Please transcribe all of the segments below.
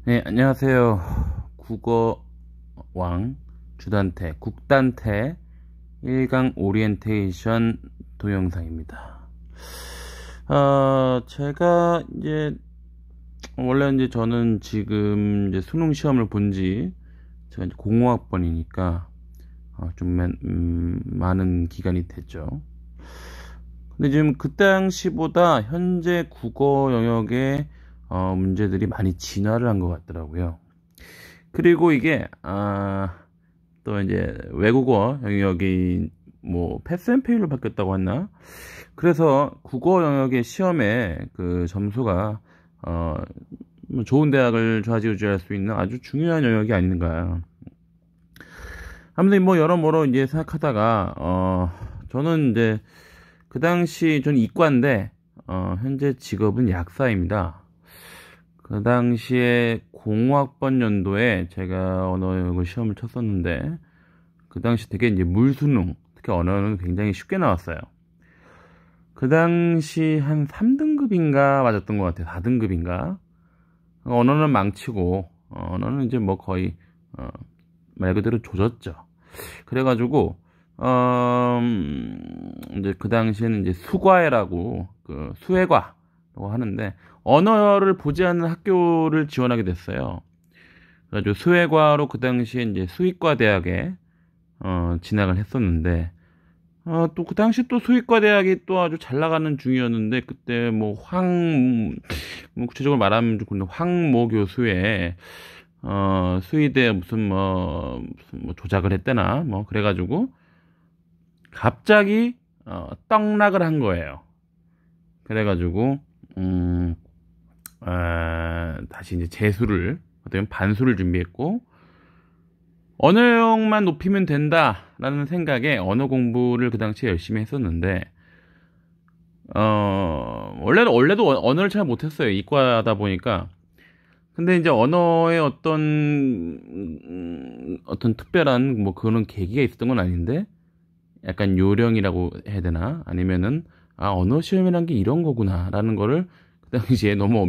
네, 안녕하세요. 국어왕 주단태, 국단태 1강 오리엔테이션 동영상입니다. 제가 원래 저는 지금 수능 시험을 본지 제가 공호학번이니까 좀 많은 기간이 됐죠. 근데 지금 그 당시보다 현재 국어 영역의 문제들이 많이 진화를 한 것 같더라고요. 그리고 이게 또 외국어 영역이 뭐 패스 앤 페일로 바뀌었다고 했나? 그래서 국어 영역의 시험에 그 점수가 뭐 좋은 대학을 좌지우지할 수 있는 아주 중요한 영역이 아닌가. 아무튼 뭐 여러모로 생각하다가 저는 그 당시 전 이과인데 현재 직업은 약사입니다. 그 당시에 공학번 연도에 제가 언어 영역을 시험을 쳤었는데 그 당시 되게 물수능, 특히 언어는 굉장히 쉽게 나왔어요. 그 당시 한 3등급인가 맞았던 것 같아요. 4등급인가. 언어는 망치고 언어는 뭐 거의 말 그대로 조졌죠. 그래가지고 그 당시에는 수과회라고 그 수회과라고 하는데 언어를 보지 않는 학교를 지원하게 됐어요. 그래가지고 수회과로 그 당시에 수의과 대학에 진학을 했었는데 또 그 당시 또 수의과 대학이 또 아주 잘 나가는 중이었는데 그때 뭐 구체적으로 말하면 황모 교수의 수의대 무슨 조작을 했대나 뭐 그래가지고 갑자기 떡락을 한 거예요. 그래가지고 다시 재수를 어떻게 보면 반수를 준비했고 언어 영역만 높이면 된다라는 생각에 언어 공부를 그 당시에 열심히 했었는데 원래도 언어를 잘 못했어요. 이과다 보니까. 근데 언어에 어떤 특별한 뭐 그런 계기가 있었던 건 아닌데 약간 요령이라고 해야 되나? 아니면은 언어 시험이란 게 이런 거구나라는 거를 그 당시에 너무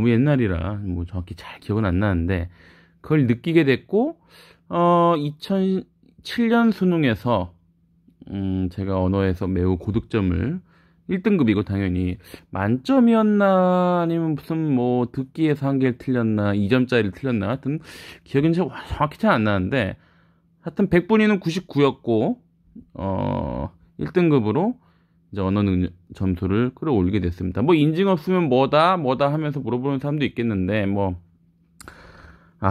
옛날이라 뭐 정확히 잘 기억은 안 나는데 그걸 느끼게 됐고 2007년 수능에서 제가 언어에서 매우 고득점을 1등급이고 당연히 만점이었나 아니면 무슨 뭐 듣기에서 한 개를 틀렸나 2점짜리를 틀렸나 하여튼 기억이 정확히 잘 안 나는데 하여튼 100분위는 99였고 1등급으로 언어 능력 점수를 끌어올리게 됐습니다. 뭐 인증 없으면 뭐다 하면서 물어보는 사람도 있겠는데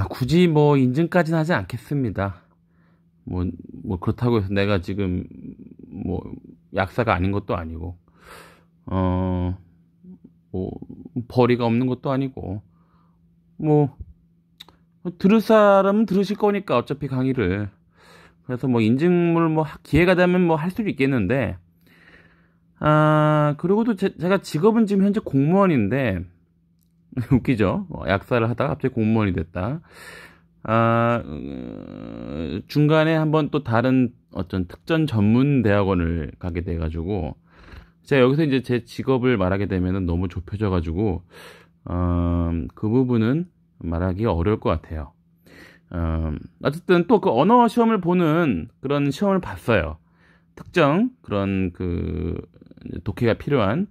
굳이 뭐 인증까지는 하지 않겠습니다. 뭐 그렇다고 해서 내가 지금 뭐 약사가 아닌 것도 아니고 뭐 벌이가 없는 것도 아니고 뭐 들을 사람은 들으실 거니까 어차피 강의를 그래서 뭐 인증물 뭐 기회가 되면 뭐 할 수도 있겠는데 그리고 또 제가 직업은 지금 현재 공무원인데 웃기죠? 약사를 하다가 갑자기 공무원이 됐다. 중간에 한번 또 다른 어떤 특전 전문 대학원을 가게 돼가지고 제가 여기서 제 직업을 말하게 되면은 너무 좁혀져가지고 그 부분은 말하기가 어려울 것 같아요. 어쨌든 또 그 언어 시험을 보는 그런 시험을 봤어요. 특정 그런 그 독해가 필요한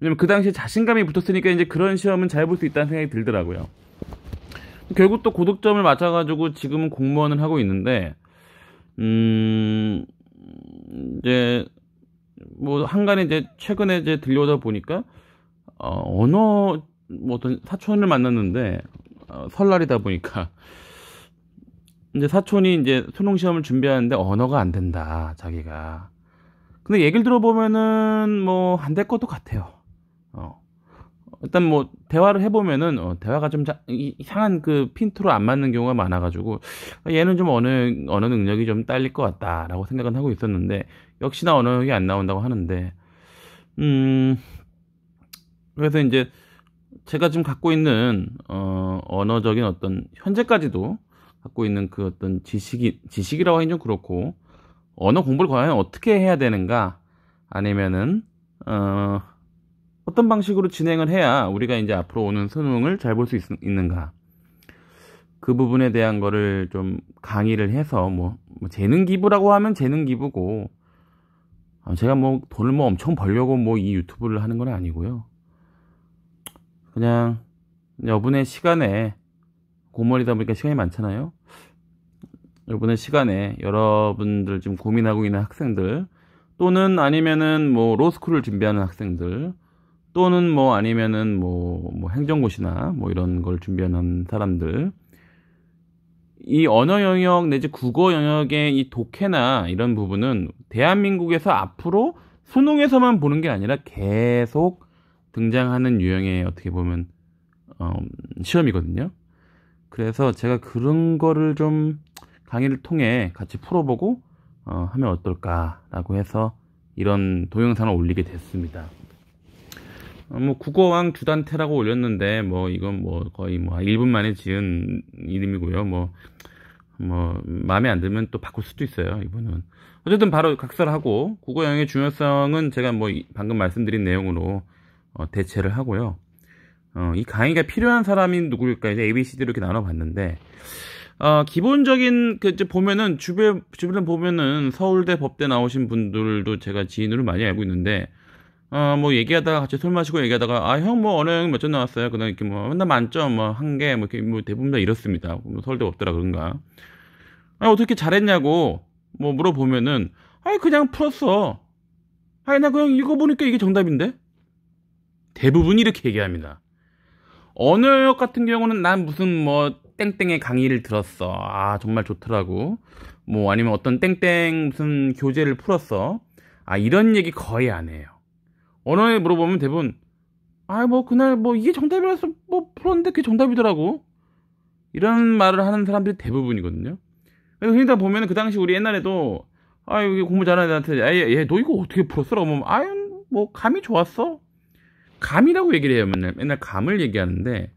왜냐면 그 당시에 자신감이 붙었으니까 그런 시험은 잘 볼 수 있다는 생각이 들더라고요. 결국 또 고득점을 맞춰가지고 지금은 공무원을 하고 있는데 뭐 한간에 최근에 들려오다 보니까 언어 뭐 어떤 사촌을 만났는데 설날이다 보니까 사촌이 수능 시험을 준비하는데 언어가 안 된다 자기가. 근데 얘기를 들어보면은 뭐 안 될 것도 같아요. 일단 뭐 대화를 해보면은 대화가 좀 이상한 그 핀트로 안 맞는 경우가 많아가지고 얘는 좀 언어 능력이 좀 딸릴 것 같다라고 생각은 하고 있었는데 역시나 언어 능력이 안 나온다고 하는데 그래서 제가 지금 갖고 있는 언어적인 어떤 현재까지도 갖고 있는 그 어떤 지식이라고 하긴 좀 그렇고 언어 공부를 과연 어떻게 해야 되는가 아니면은 어떤 방식으로 진행을 해야 우리가 앞으로 오는 수능을 잘 볼 수 있는가 그 부분에 대한 거를 좀 강의를 해서 뭐 재능 기부라고 하면 재능 기부고, 제가 뭐 돈을 뭐 엄청 벌려고 뭐 이 유튜브를 하는 건 아니고요. 그냥 여분의 시간에, 고물이다 보니까 시간이 많잖아요. 여분의 시간에 여러분들 지금 고민하고 있는 학생들, 또는 아니면은 뭐 로스쿨을 준비하는 학생들, 또는 뭐 아니면은 뭐 행정고시나 뭐 이런 걸 준비하는 사람들, 이 언어 영역 내지 국어 영역의 이 독해나 이런 부분은 대한민국에서 앞으로 수능에서만 보는 게 아니라 계속 등장하는 유형의, 어떻게 보면 시험이거든요. 그래서 제가 그런 거를 좀 강의를 통해 같이 풀어보고 하면 어떨까라고 해서 이런 동영상을 올리게 됐습니다. 뭐 국어왕 주단태라고 올렸는데 뭐 이건 뭐 거의 뭐 1분 만에 지은 이름이고요. 뭐 마음에 안 들면 또 바꿀 수도 있어요, 이분은. 어쨌든 바로 각설하고, 국어 영역의 중요성은 제가 뭐 방금 말씀드린 내용으로 대체를 하고요. 이 강의가 필요한 사람이 누구일까 이제 ABCD로 이렇게 나눠봤는데, 기본적인 보면은 주변에 보면은 서울대 법대 나오신 분들도 제가 지인으로 많이 알고 있는데, 뭐 얘기하다가 같이 술 마시고 얘기하다가 형 뭐 어느 영역 몇 점 나왔어요? 그다음 이렇게 뭐 맨날 만점 뭐 한 개 뭐 이렇게 뭐 대부분 다 이렇습니다. 뭐 서울대 없더라 그런가? 어떻게 잘했냐고 뭐 물어보면은 그냥 풀었어. 나 그냥 읽어보니까 이게 정답인데? 대부분 이렇게 얘기합니다. 언어 영역 같은 경우는 난 무슨 뭐 땡땡의 강의를 들었어. 정말 좋더라고. 뭐 아니면 어떤 땡땡 무슨 교재를 풀었어. 이런 얘기 거의 안 해요. 언어에 물어보면 대부분 뭐 그날 뭐 이게 정답이라서 뭐 풀었는데 그게 정답이더라고, 이런 말을 하는 사람들이 대부분이거든요. 그래서 그러다 보면 그 당시 우리 옛날에도 여기 공부 잘하는 애한테 얘 너 이거 어떻게 풀었어? 라고 하면 뭐 감이 좋았어. 감이라고 얘기를 해요. 맨날 감을 얘기하는데,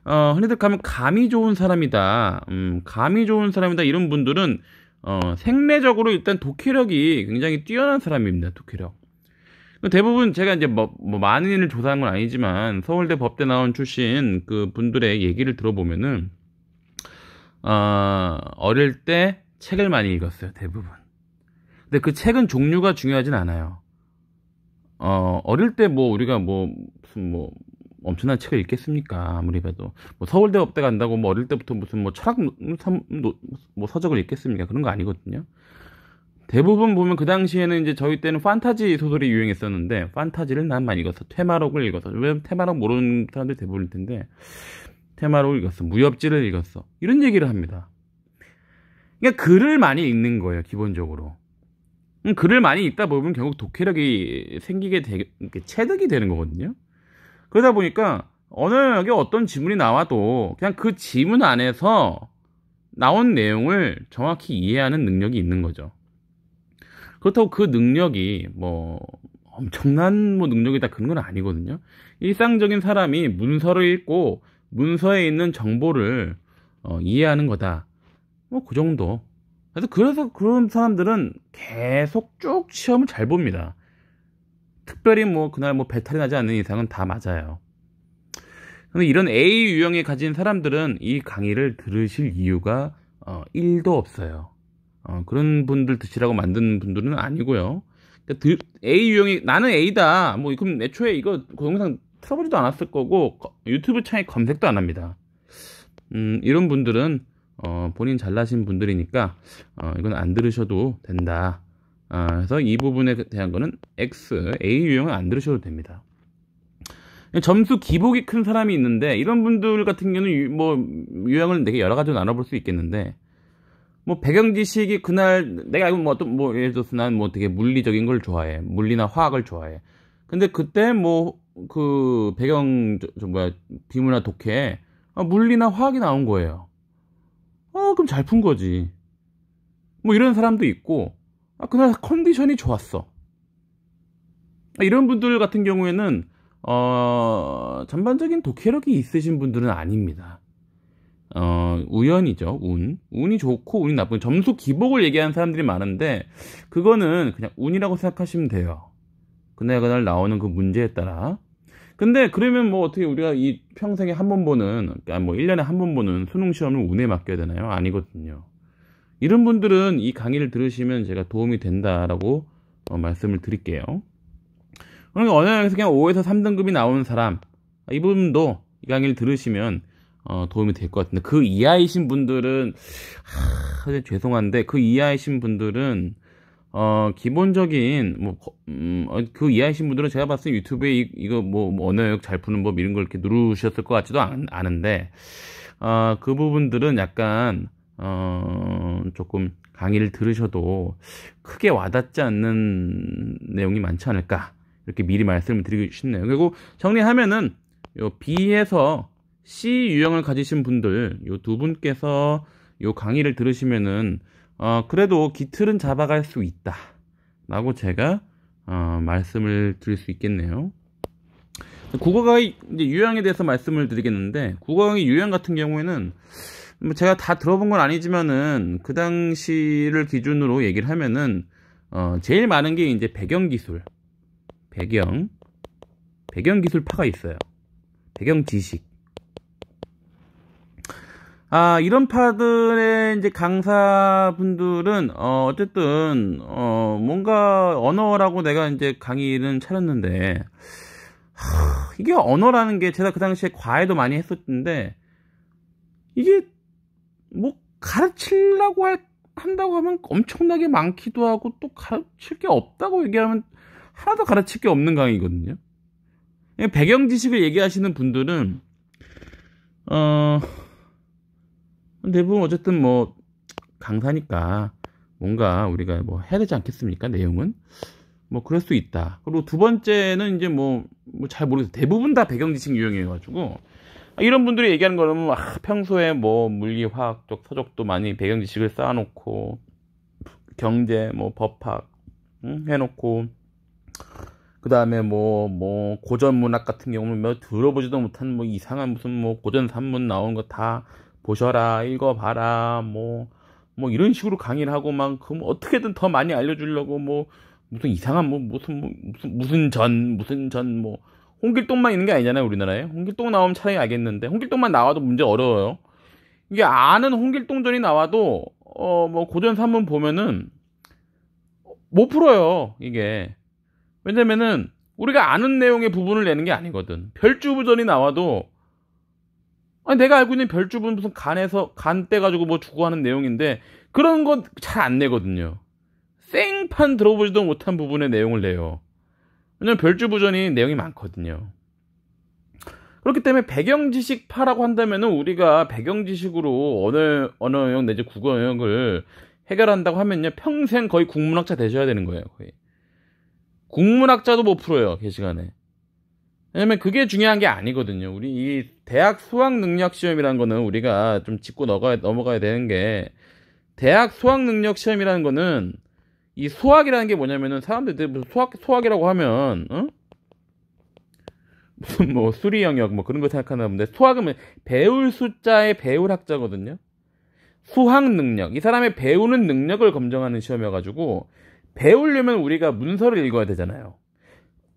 흔히들 가면 감이 좋은 사람이다, 감이 좋은 사람이다, 이런 분들은 생내적으로 일단 독해력이 굉장히 뛰어난 사람입니다. 독해력. 대부분 제가 이제 뭐 많은 조사한 건 아니지만 서울대 법대 나온 출신 그 분들의 얘기를 들어보면은 어릴 때 책을 많이 읽었어요, 대부분. 근데 그 책은 종류가 중요하진 않아요. 어릴 때 뭐 우리가 무슨 엄청난 책을 읽겠습니까? 아무리 봐도 뭐 서울대 법대 간다고 뭐 어릴 때부터 무슨 뭐 철학 서적을 읽겠습니까? 그런 거 아니거든요. 대부분 보면 그 당시에는 이제 저희 때는 판타지 소설이 유행했었는데, 판타지를 난 많이 읽었어. 퇴마록을 읽었어. 왜 퇴마록 모르는 사람들이 대부분일 텐데, 퇴마록을 읽었어. 무협지를 읽었어. 이런 얘기를 합니다. 그러니까 글을 많이 읽는 거예요, 기본적으로. 글을 많이 읽다 보면 결국 독해력이 생기게 체득이 되는 거거든요. 그러다 보니까 어느 영역에 어떤 지문이 나와도 그냥 그 지문 안에서 나온 내용을 정확히 이해하는 능력이 있는 거죠. 그렇다고 그 능력이 뭐 엄청난 능력이다 그런 건 아니거든요. 일상적인 사람이 문서를 읽고 문서에 있는 정보를 이해하는 거다. 뭐 그 정도. 그래서 그런 사람들은 계속 쭉 시험을 잘 봅니다. 특별히 그날 배탈이 나지 않는 이상은 다 맞아요. 근데 이런 A 유형에 가진 사람들은 이 강의를 들으실 이유가 1도 없어요. 그런 분들 드시라고 만든 분들은 아니고요. A 유형이 나는 A다. 그럼 애초에 이거 동영상 틀어보지도 않았을 거고 유튜브 창에 검색도 안 합니다. 이런 분들은 본인 잘나신 분들이니까 이건 안 들으셔도 된다. 그래서 이 부분에 대한 거는 A 유형은 안 들으셔도 됩니다. 점수 기복이 큰 사람이 있는데, 이런 분들 같은 경우는 유형을 되게 여러 가지로 나눠볼 수 있겠는데, 배경 지식이 그날 내가 알고 예를 들어서 난 되게 물리적인 걸 좋아해. 물리나 화학을 좋아해. 근데 그때 그 배경 비문화 독해 물리나 화학이 나온 거예요. 그럼 잘 푼 거지. 이런 사람도 있고, 그날 컨디션이 좋았어. 이런 분들 같은 경우에는 전반적인 독해력이 있으신 분들은 아닙니다. 우연이죠. 운이 좋고 운이 나쁜, 점수 기복을 얘기하는 사람들이 많은데 그거는 그냥 운이라고 생각하시면 돼요. 그날 나오는 그 문제에 따라. 근데 그러면 뭐 어떻게 우리가 이 평생에 한 번 보는, 그러니까 뭐 1년에 한 번 보는 수능 시험을 운에 맡겨야 되나요? 아니거든요. 이런 분들은 이 강의를 들으시면 제가 도움이 된다라고 말씀을 드릴게요. 그러니까 언어영역에서 그냥 5에서 3등급이 나오는 사람, 이분도 이 강의를 들으시면 도움이 될 것 같은데, 그 이하이신 분들은 죄송한데, 그 이하이신 분들은 기본적인 그 이하이신 분들은 제가 봤을 때 유튜브에 이거 뭐 언어영역 잘 푸는 법 이런 걸 이렇게 누르셨을 것 같지도 않은데, 그 부분들은 약간 조금 강의를 들으셔도 크게 와닿지 않는 내용이 많지 않을까, 이렇게 미리 말씀을 드리고 싶네요. 그리고 정리하면은 요 B에서 C 유형을 가지신 분들, 요 두 분께서 요 강의를 들으시면은 그래도 기틀은 잡아갈 수 있다 라고 제가 말씀을 드릴 수 있겠네요. 국어강의 이제 유형에 대해서 말씀을 드리겠는데, 국어강의 유형 같은 경우에는 뭐 제가 다 들어본 건 아니지만은 그 당시를 기준으로 얘기를 하면은 제일 많은 게 이제 배경기술, 배경기술파가 있어요. 배경지식. 이런 파들의 이제 강사분들은 어쨌든 뭔가 언어라고 내가 이제 강의는 차렸는데, 이게 언어라는 게 제가 그 당시에 과외도 많이 했었는데, 이게 뭐 가르치려고 한다고 하면 엄청나게 많기도 하고, 또 가르칠 게 없다고 얘기하면 하나도 가르칠 게 없는 강의거든요. 배경 지식을 얘기하시는 분들은 대부분 어쨌든 뭐 강사니까 뭔가 우리가 뭐 해야 되지 않겠습니까? 내용은 뭐 그럴 수 있다. 그리고 두 번째는 이제 뭐 잘 모르겠어요. 대부분 다 배경 지식 유형이어가지고 이런 분들이 얘기하는 거는 평소에 뭐 물리, 화학 쪽, 서적도 많이 배경 지식을 쌓아놓고, 경제, 뭐 법학 해놓고, 그 다음에 뭐 고전 문학 같은 경우는 뭐 들어보지도 못한 뭐 이상한 무슨 뭐 고전 산문 나온 거 다 보셔라, 읽어봐라, 뭐 이런 식으로 강의를 하고 그럼 어떻게든 더 많이 알려주려고 무슨 이상한 무슨 전 홍길동만 있는 게 아니잖아요, 우리나라에. 홍길동 나오면 차라리 알겠는데, 홍길동만 나와도 문제 어려워요. 이게 아는 홍길동전이 나와도 뭐 고전 산문 보면은 못 풀어요, 이게. 왜냐면은 우리가 아는 내용의 부분을 내는 게 아니거든. 별주부전이 나와도 내가 알고 있는 별주부는 무슨 간 빼가지고 뭐 주고 하는 내용인데, 그런 건 잘 안 내거든요. 생판 들어보지도 못한 부분의 내용을 내요. 왜냐면 별주부전이 내용이 많거든요. 그렇기 때문에 배경지식파라고 한다면은 우리가 배경지식으로 언어 영역 내지 국어 영역을 해결한다고 하면요, 평생 거의 국문학자 되셔야 되는 거예요. 거의 국문학자도 못 풀어요, 그 시간에. 왜냐면 그게 중요한 게 아니거든요. 우리 이 대학 수학 능력 시험이라는 거는 우리가 좀 짚고 넘어가야 되는 게, 대학 수학 능력 시험이라는 거는, 이 수학이라는 게 뭐냐면은 사람들이 무슨 수학이라고 하면 무슨 뭐 수리 영역 뭐 그런 거 생각하나 본데, 수학은 배울 숫자의 배울 학자거든요. 수학 능력, 이 사람의 배우는 능력을 검증하는 시험이어가지고, 배우려면 우리가 문서를 읽어야 되잖아요.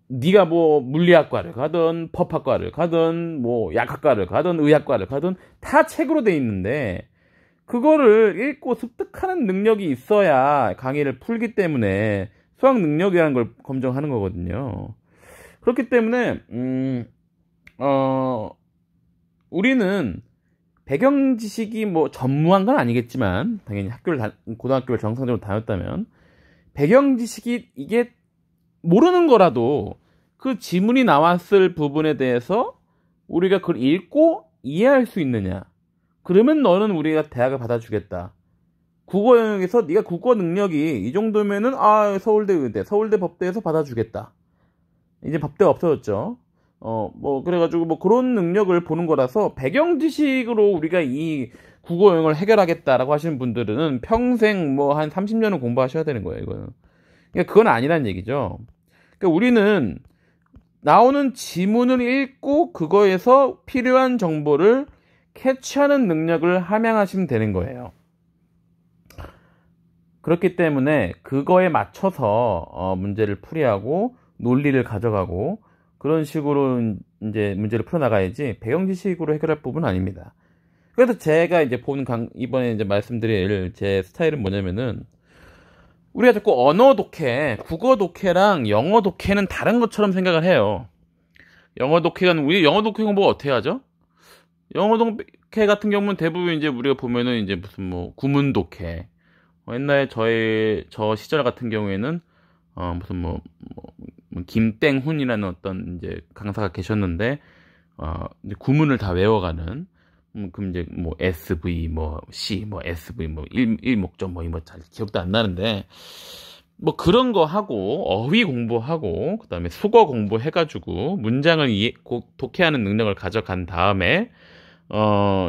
네가 뭐 물리학과를 가든 법학과를 가든 뭐 약학과를 가든 의학과를 가든 다 책으로 돼 있는데, 그거를 읽고 습득하는 능력이 있어야 강의를 풀기 때문에 수학 능력이라는 걸 검증하는 거거든요. 그렇기 때문에 우리는 배경 지식이 뭐 전무한 건 아니겠지만, 당연히 고등학교를 정상적으로 다녔다면 배경 지식이 이게 모르는 거라도 그 지문이 나왔을 부분에 대해서 우리가 그걸 읽고 이해할 수 있느냐, 그러면 너는 우리가 대학을 받아주겠다. 국어 영역에서 네가 국어 능력이 이 정도면은 서울대 의대, 서울대 법대에서 받아주겠다. 이제 법대 없어졌죠. 뭐 그래가지고 뭐 그런 능력을 보는 거라서, 배경 지식으로 우리가 이 국어 영역을 해결하겠다라고 하시는 분들은 평생 뭐 한 30년은 공부하셔야 되는 거예요, 이거는. 그러니까 그건 아니란 얘기죠. 그러니까 우리는 나오는 지문을 읽고 그거에서 필요한 정보를 캐치하는 능력을 함양하시면 되는 거예요. 그렇기 때문에 그거에 맞춰서 문제를 풀이하고 논리를 가져가고, 그런 식으로 이제 문제를 풀어나가야지 배경 지식으로 해결할 부분은 아닙니다. 그래서 제가 이제 보는 이번에 이제 말씀드릴 제 스타일은 뭐냐면은, 우리가 자꾸 언어 독해, 국어 독해랑 영어 독해는 다른 것처럼 생각을 해요. 우리 영어 독해 공부 어떻게 하죠? 영어 독해 같은 경우는 대부분 이제 우리가 보면은 이제 무슨 뭐 구문 독해. 옛날에 저 시절 같은 경우에는 무슨 뭐 김땡훈이라는 어떤 이제 강사가 계셨는데, 이제 구문을 다 외워가는, 그럼 이제 뭐 SV 뭐 C 뭐 SV 뭐 일목적 뭐 잘 기억도 안 나는데, 뭐 그런 거 하고 어휘 공부하고 그다음에 수거 공부해가지고 문장을 독해하는 능력을 가져간 다음에,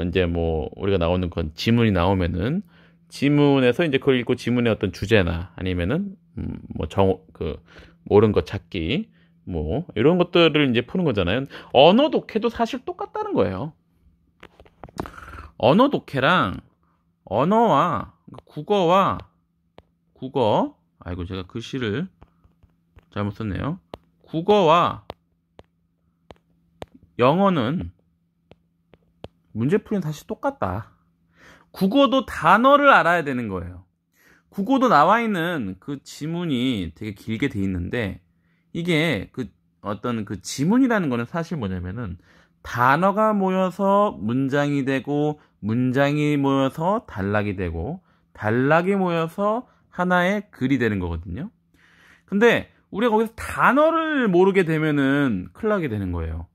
이제 뭐 우리가 나오는 건 지문이 나오면은 지문에서 이제 그걸 읽고 지문의 어떤 주제나 아니면은 뭐 옳은 것 찾기 뭐 이런 것들을 이제 푸는 거잖아요. 언어 독해도 사실 똑같다는 거예요. 언어 독해랑 언어와 국어, 아이고 제가 글씨를 잘못 썼네요. 국어와 영어는 문제풀이는 사실 똑같다. 국어도 단어를 알아야 되는 거예요. 국어도 나와 있는 그 지문이 되게 길게 돼 있는데, 이게 어떤 지문이라는 거는 사실 뭐냐면은 단어가 모여서 문장이 되고, 문장이 모여서 단락이 되고, 단락이 모여서 하나의 글이 되는 거거든요. 근데 우리가 거기서 단어를 모르게 되면은 큰일 나게 되는 거예요.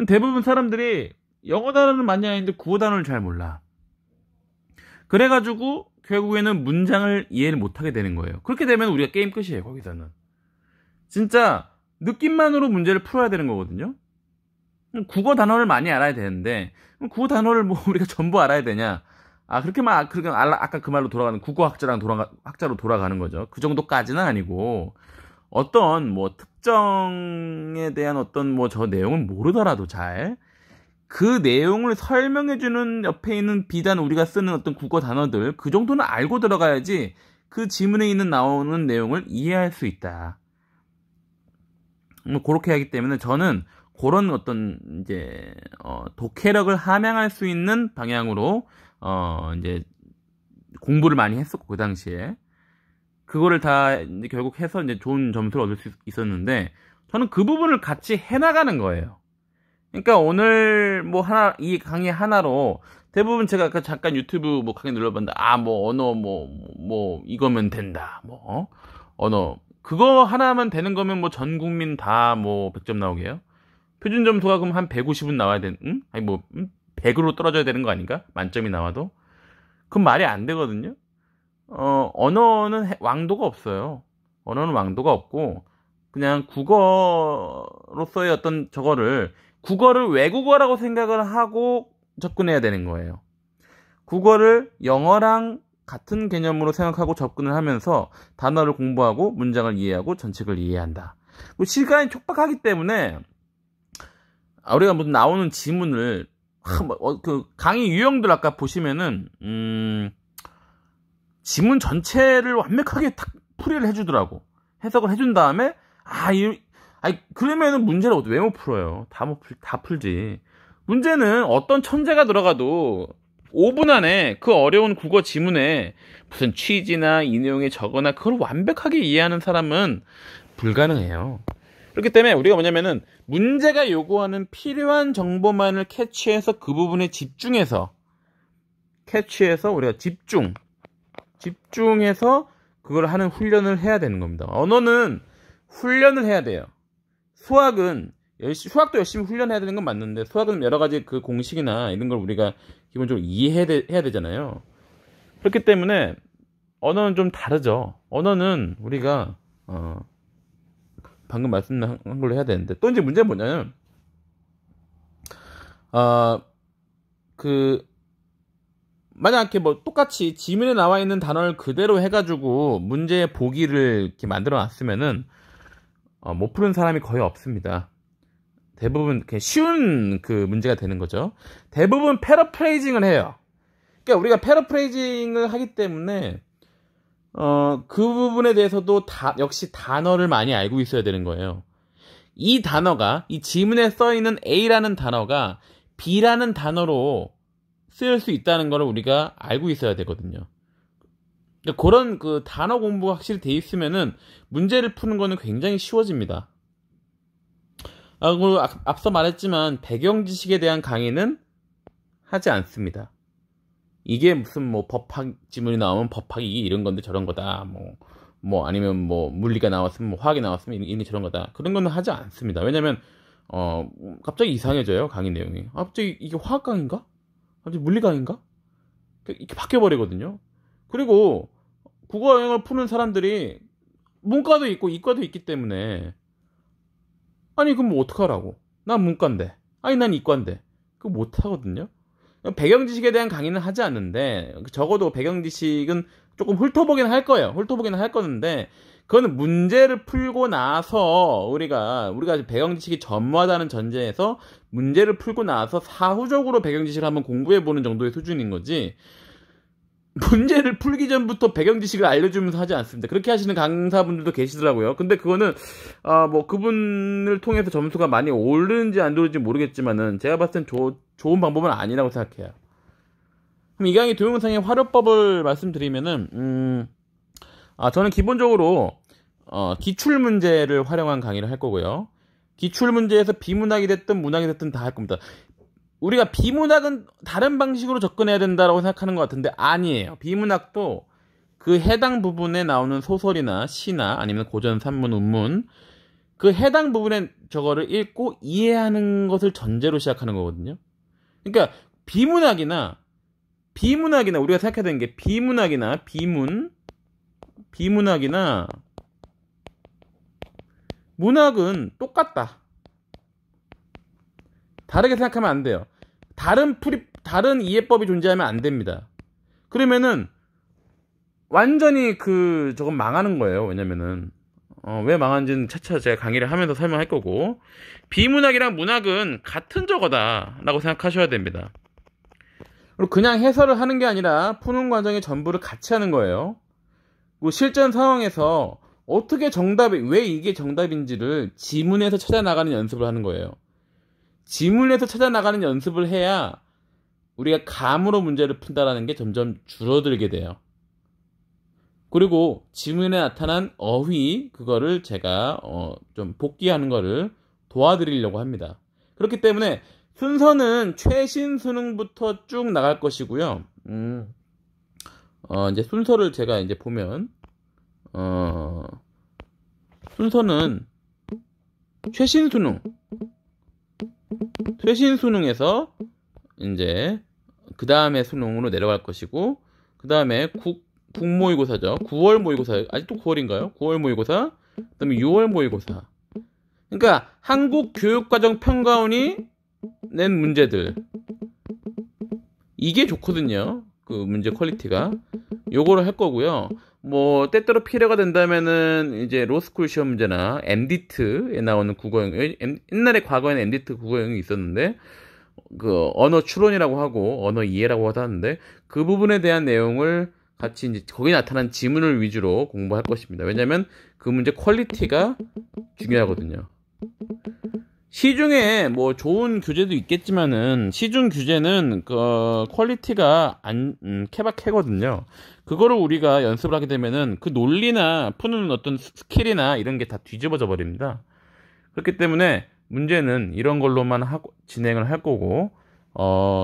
대부분 사람들이 영어 단어는 많이 아는데 국어 단어를 잘 몰라. 그래가지고 결국에는 문장을 이해를 못하게 되는 거예요. 그렇게 되면 우리가 게임 끝이에요. 거기서는 진짜 느낌만으로 문제를 풀어야 되는 거거든요. 국어 단어를 많이 알아야 되는데, 국어 단어를 뭐 우리가 전부 알아야 되냐? 아까 그 말로 돌아가는 학자로 돌아가는 거죠. 그 정도까지는 아니고, 어떤 뭐 특정에 대한 어떤 뭐 저 내용을 모르더라도 그 내용을 설명해주는 옆에 있는 비단 우리가 쓰는 어떤 국어 단어들, 그 정도는 알고 들어가야지 그 지문에 나오는 내용을 이해할 수 있다. 뭐 그렇게 하기 때문에 저는 그런 어떤 이제 독해력을 함양할 수 있는 방향으로 이제 공부를 많이 했었고, 그 당시에 그거를 다 이제 결국 해서 이제 좋은 점수를 얻을 수 있었는데, 저는 그 부분을 같이 해나가는 거예요. 그러니까 오늘 뭐 이 강의 하나로 대부분 제가 아까 잠깐 유튜브 뭐 강의 눌러봤는데, 뭐 언어 뭐 이거면 된다, 뭐 언어 그거 하나만 되는 거면 뭐 전 국민 다 뭐 100점 나오게요? 표준 점수가 그럼 한 150은 나와야 아니 뭐 100으로 떨어져야 되는 거 아닌가? 만점이 나와도 그건 말이 안 되거든요. 언어는 왕도가 없어요. 언어는 왕도가 없고, 그냥 국어로서의 어떤 국어를 외국어라고 생각을 하고 접근해야 되는 거예요. 국어를 영어랑 같은 개념으로 생각하고 접근을 하면서 단어를 공부하고 문장을 이해하고 전책을 이해한다. 시간이 촉박하기 때문에 우리가 무슨 나오는 지문을 그 강의 유형들 아까 보시면은 지문 전체를 완벽하게 탁 풀이를 해주더라고. 해석을 해준 다음에 그러면은 문제를 왜 못 풀어요? 다 풀지. 문제는 어떤 천재가 들어가도 5분 안에 그 어려운 국어 지문에 무슨 취지나 이 내용에 적거나 그걸 완벽하게 이해하는 사람은 불가능해요. 그렇기 때문에 우리가 뭐냐면은 문제가 요구하는 필요한 정보만을 캐치해서 그 부분에 집중해서 우리가 집중해서 그걸 하는 훈련을 해야 되는 겁니다. 언어는 훈련을 해야 돼요. 수학도 열심히 훈련해야 되는 건 맞는데, 수학은 여러 가지 그 공식이나 이런 걸 우리가 기본적으로 이해해야 되잖아요. 그렇기 때문에 언어는 좀 다르죠. 언어는 우리가 방금 말씀한 걸로 해야 되는데, 또 이제 문제는 뭐냐면 만약에 뭐 똑같이 지문에 나와 있는 단어를 그대로 해가지고 문제 보기를 이렇게 만들어 놨으면은 못 푸는 사람이 거의 없습니다. 대부분 쉬운 그 문제가 되는 거죠. 대부분 패러프레이징을 해요. 그러니까 우리가 패러프레이징을 하기 때문에 그 부분에 대해서도 역시 단어를 많이 알고 있어야 되는 거예요. 이 단어가, 이 지문에 써있는 A라는 단어가 B라는 단어로 쓰일 수 있다는 걸 우리가 알고 있어야 되거든요. 그러니까 그런 그 단어 공부가 확실히 돼 있으면은 문제를 푸는 거는 굉장히 쉬워집니다. 그리고 앞서 말했지만 배경 지식에 대한 강의는 하지 않습니다. 이게 무슨 뭐 법학 지문이 나오면 법학이 이런 건데 저런 거다. 아니면 뭐 물리가 나왔으면 뭐 화학이 나왔으면 이게 저런 거다. 그런 거는 하지 않습니다. 왜냐면 갑자기 이상해져요, 강의 내용이. 갑자기 이게 화학 강의인가? 갑자기 물리 강의인가? 이렇게 바뀌어 버리거든요. 그리고 국어 영어를 푸는 사람들이 문과도 있고 이과도 있기 때문에 아니 그럼 뭐 어떡하라고? 난 문과인데. 아니 난 이과인데. 그거 못 하거든요. 배경 지식에 대한 강의는 하지 않는데 적어도 배경 지식은 조금 훑어보긴 할 거예요. 훑어보긴 할 거는데 그거는 문제를 풀고 나서 우리가 배경 지식이 전무하다는 전제에서 문제를 풀고 나서 사후적으로 배경 지식을 한번 공부해 보는 정도의 수준인 거지. 문제를 풀기 전부터 배경 지식을 알려주면서 하지 않습니다. 그렇게 하시는 강사분들도 계시더라고요. 근데 그거는 그분을 통해서 점수가 많이 오르는지 안 오르는지 모르겠지만은 제가 봤을 땐 좋은 방법은 아니라고 생각해요. 그럼 이 강의 동영상의 활용법을 말씀드리면은 저는 기본적으로 기출 문제를 활용한 강의를 할 거고요. 기출 문제에서 비문학이 됐든 문학이 됐든 다 할 겁니다. 우리가 비문학은 다른 방식으로 접근해야 된다고 생각하는 것 같은데 아니에요. 비문학도 그 해당 부분에 나오는 소설이나 시나 아니면 고전, 산문, 운문 그 해당 부분에 저거를 읽고 이해하는 것을 전제로 시작하는 거거든요. 그러니까 비문학이나 우리가 생각해야 되는 게 비문학이나 비문학이나 문학은 똑같다. 다르게 생각하면 안 돼요. 다른 이해법이 존재하면 안 됩니다. 그러면은 완전히 저건 망하는 거예요. 왜냐면은 왜 망하는지는 차차 제가 강의를 하면서 설명할 거고, 비문학이랑 문학은 같은 저거다 라고 생각하셔야 됩니다. 그리고 그냥 해설을 하는 게 아니라 푸는 과정의 전부를 같이 하는 거예요. 그리고 실전 상황에서 어떻게 왜 이게 정답인지를 지문에서 찾아 나가는 연습을 하는 거예요. 지문에서 찾아 나가는 연습을 해야 우리가 감으로 문제를 푼다라는 게 점점 줄어들게 돼요. 그리고 지문에 나타난 어휘, 그거를 제가 좀 복기하는 거를 도와드리려고 합니다. 그렇기 때문에 순서는 최신 수능부터 쭉 나갈 것이고요. 이제 순서를 제가 이제 보면 순서는 최신 수능에서 이제 그 다음에 수능으로 내려갈 것이고, 그 다음에 국모의고사죠. 9월 모의고사, 아직도 9월인가요? 9월 모의고사, 그 다음에 6월 모의고사. 그러니까 한국교육과정평가원이 낸 문제들, 이게 좋거든요. 그 문제 퀄리티가. 요거를 할 거고요. 뭐 때때로 필요가 된다면은 이제 로스쿨 시험 문제나 MDT에 나오는 국어형, 옛날에 과거에는 MDT 국어형이 있었는데 그 언어 추론이라고 하고 언어 이해라고 하는데 그 부분에 대한 내용을 같이 이제 거기 나타난 지문을 위주로 공부할 것입니다. 왜냐면 그 문제 퀄리티가 중요하거든요. 시중에 뭐 좋은 교재도 있겠지만은 시중 교재는 그 퀄리티가 케바케거든요. 그거를 우리가 연습을 하게 되면은 그 논리나 푸는 어떤 스킬이나 이런 게 다 뒤집어져 버립니다. 그렇기 때문에 문제는 이런 걸로만 진행을 할 거고,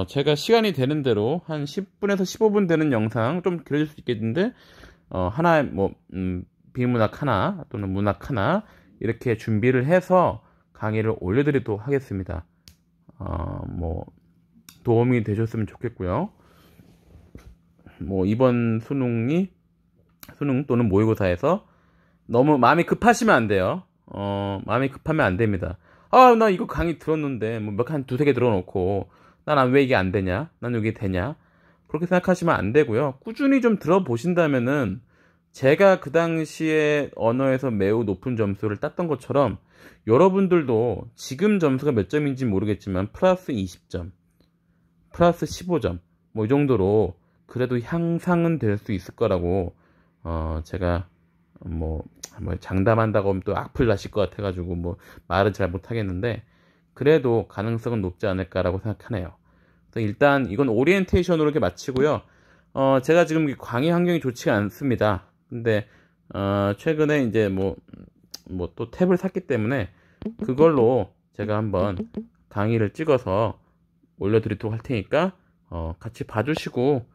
제가 시간이 되는 대로 한 10분에서 15분 되는 영상, 좀 길어질 수 있겠는데 하나 비문학 하나 또는 문학 하나 이렇게 준비를 해서 강의를 올려드리도록 하겠습니다. 뭐 도움이 되셨으면 좋겠고요. 뭐 이번 수능 또는 모의고사에서 너무 마음이 급하시면 안 돼요. 마음이 급하면 안 됩니다. 나 이거 강의 들었는데 뭐 한 두세 개 들어놓고 난 왜 이게 안 되냐? 난 이게 되냐? 그렇게 생각하시면 안 되고요. 꾸준히 좀 들어보신다면은 제가 그 당시에 언어에서 매우 높은 점수를 땄던 것처럼 여러분들도 지금 점수가 몇 점인지 모르겠지만 플러스 20점, 플러스 15점 뭐 이 정도로 그래도 향상은 될 수 있을 거라고 제가 뭐 장담한다고 하면 또 악플 나실 것 같아가지고 뭐 말은 잘 못하겠는데, 그래도 가능성은 높지 않을까라고 생각하네요. 그래서 일단 이건 오리엔테이션으로 이렇게 마치고요. 제가 지금 강의 환경이 좋지가 않습니다. 근데 최근에 이제 뭐 또 탭을 샀기 때문에 그걸로 제가 한번 강의를 찍어서 올려드리도록 할 테니까 같이 봐주시고,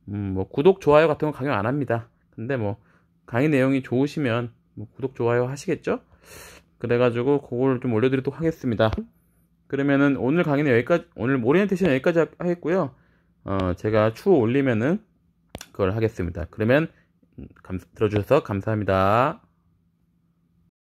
뭐 구독 좋아요 같은 건 강요 안 합니다. 근데 뭐 강의 내용이 좋으시면 뭐 구독 좋아요 하시겠죠? 그래가지고 그걸 좀 올려드리도록 하겠습니다. 그러면은 오늘 강의는 여기까지, 오늘 오리엔테이션 여기까지 하겠고요. 제가 추후 올리면은 그걸 하겠습니다. 그러면 들어주셔서 감사합니다.